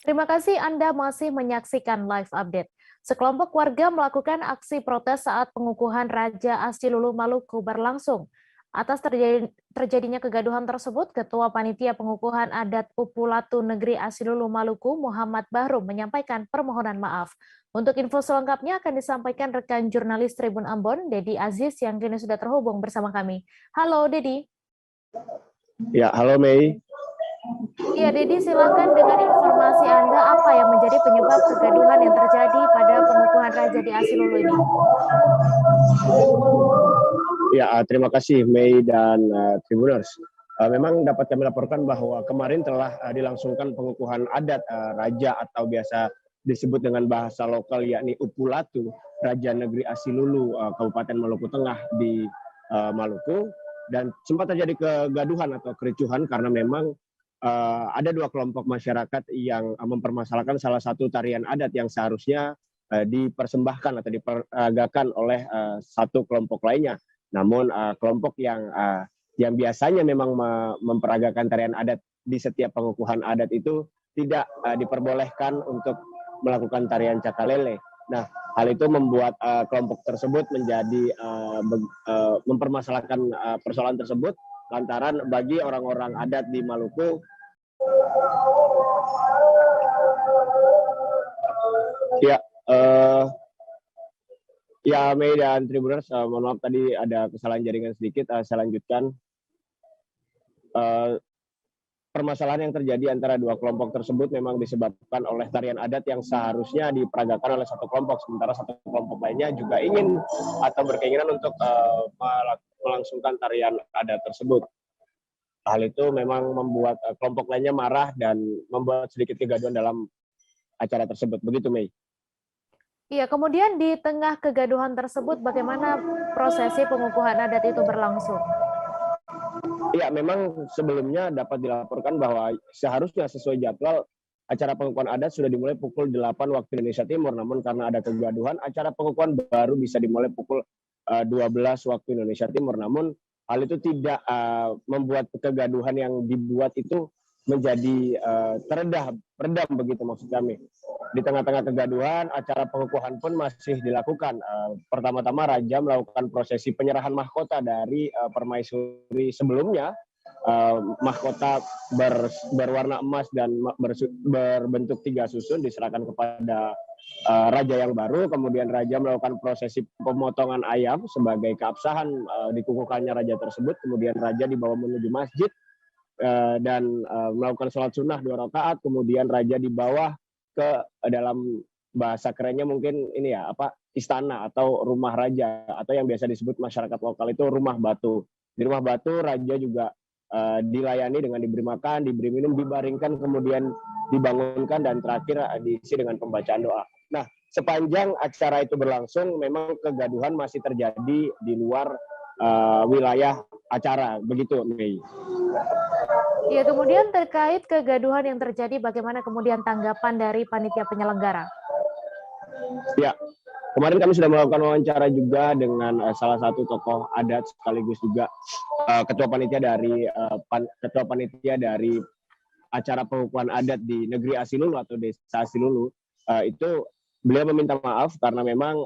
Terima kasih Anda masih menyaksikan live update. Sekelompok warga melakukan aksi protes saat pengukuhan Raja Asilulu Maluku berlangsung. Atas terjadinya kegaduhan tersebut, Ketua Panitia Pengukuhan Adat Upulatu Negeri Asilulu Maluku, Muhammad Bahrum, menyampaikan permohonan maaf. Untuk info selengkapnya akan disampaikan rekan jurnalis Tribun Ambon, Dedi Aziz, yang kini sudah terhubung bersama kami. Halo, Dedi. Ya, halo Mei. Ya, Dedi, silakan dengan informasi Anda apa yang menjadi penyebab kegaduhan yang terjadi pada pengukuhan Raja di Asilulu ini? Ya, terima kasih Mei dan Tribuners. Memang dapat kami laporkan bahwa kemarin telah dilangsungkan pengukuhan adat Raja atau biasa disebut dengan bahasa lokal yakni Upulatu, Raja Negeri Asilulu, Kabupaten Maluku Tengah di Maluku. Dan sempat terjadi kegaduhan atau kericuhan karena memang ada dua kelompok masyarakat yang mempermasalahkan salah satu tarian adat yang seharusnya dipersembahkan atau diperagakan oleh satu kelompok lainnya. Namun kelompok yang biasanya memang memperagakan tarian adat di setiap pengukuhan adat itu tidak diperbolehkan untuk melakukan tarian cakalele. Nah, hal itu membuat kelompok tersebut menjadi mempermasalahkan persoalan tersebut lantaran bagi orang-orang adat di Maluku ya ya, Mei dan Tribuners, mohon maaf tadi ada kesalahan jaringan sedikit. Saya lanjutkan. Permasalahan yang terjadi antara dua kelompok tersebut memang disebabkan oleh tarian adat yang seharusnya diperagakan oleh satu kelompok, sementara satu kelompok lainnya juga ingin atau berkeinginan untuk melangsungkan tarian adat tersebut. Hal itu memang membuat kelompok lainnya marah dan membuat sedikit kegaduhan dalam acara tersebut. Begitu, Mei. Iya, kemudian di tengah kegaduhan tersebut, bagaimana prosesi pengukuhan adat itu berlangsung? Iya, memang sebelumnya dapat dilaporkan bahwa seharusnya sesuai jadwal acara pengukuhan adat sudah dimulai pukul 8 waktu Indonesia Timur, namun karena ada kegaduhan, acara pengukuhan baru bisa dimulai pukul 12 waktu Indonesia Timur. Namun hal itu tidak membuat kegaduhan yang dibuat itu menjadi redam begitu maksud kami. Di tengah-tengah kegaduhan, acara pengukuhan pun masih dilakukan. Pertama-tama Raja melakukan prosesi penyerahan mahkota dari permaisuri sebelumnya. Mahkota berwarna emas dan berbentuk 3 susun diserahkan kepada Raja yang baru. Kemudian Raja melakukan prosesi pemotongan ayam sebagai keabsahan dikukuhkannya Raja tersebut. Kemudian Raja dibawa menuju masjid dan melakukan sholat sunnah 2 rakaat. Kemudian Raja dibawa ke dalam bahasa kerennya mungkin ini ya istana atau rumah raja atau yang biasa disebut masyarakat lokal itu rumah batu. Di rumah batu Raja juga dilayani dengan diberi makan, diberi minum, dibaringkan, kemudian dibangunkan dan terakhir diisi dengan pembacaan doa. Nah, sepanjang acara itu berlangsung memang kegaduhan masih terjadi di luar wilayah acara, begitu Mei. Ya, kemudian terkait kegaduhan yang terjadi, bagaimana kemudian tanggapan dari panitia penyelenggara? Ya, kemarin kami sudah melakukan wawancara juga dengan salah satu tokoh adat sekaligus juga ketua panitia dari acara pengukuhan adat di negeri Asilulu atau desa Asilulu. Itu beliau meminta maaf karena memang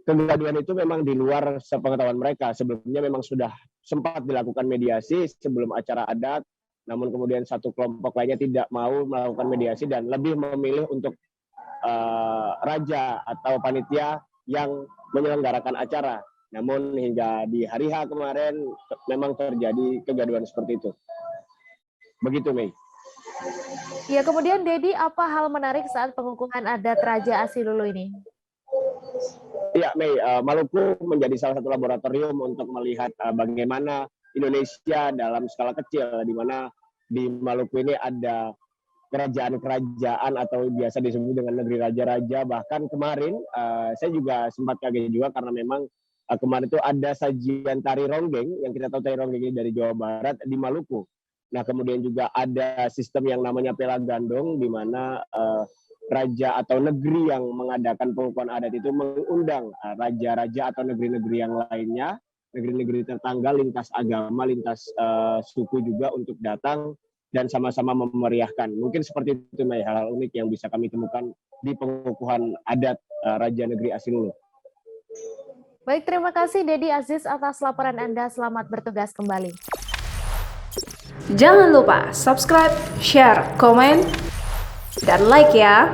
kegaduhan itu memang di luar sepengetahuan mereka. Sebelumnya memang sudah sempat dilakukan mediasi sebelum acara adat, namun kemudian satu kelompok lainnya tidak mau melakukan mediasi dan lebih memilih untuk raja atau panitia yang menyelenggarakan acara. Namun hingga di hari H kemarin memang terjadi kegaduhan seperti itu. Begitu, Mei. Ya, kemudian Dedi, apa hal menarik saat pengukuhan adat Raja Asilulu ini? Ya, Mei, Maluku menjadi salah satu laboratorium untuk melihat bagaimana Indonesia dalam skala kecil, di mana di Maluku ini ada kerajaan-kerajaan atau biasa disebut dengan negeri raja-raja. Bahkan kemarin saya juga sempat kaget juga karena memang kemarin itu ada sajian tari ronggeng, yang kita tahu tari ronggeng ini dari Jawa Barat di Maluku. Nah, kemudian juga ada sistem yang namanya pela gandong, di mana raja atau negeri yang mengadakan pengukuhan adat itu mengundang raja-raja atau negeri-negeri yang lainnya, negeri-negeri tetangga lintas agama, lintas suku juga untuk datang dan sama-sama memeriahkan. Mungkin seperti itu, Mai, hal-hal unik yang bisa kami temukan di pengukuhan adat Raja Negeri Asilulu. Baik, terima kasih Dedi Aziz atas laporan Anda. Selamat bertugas kembali. Jangan lupa subscribe, share, komen, dan like ya.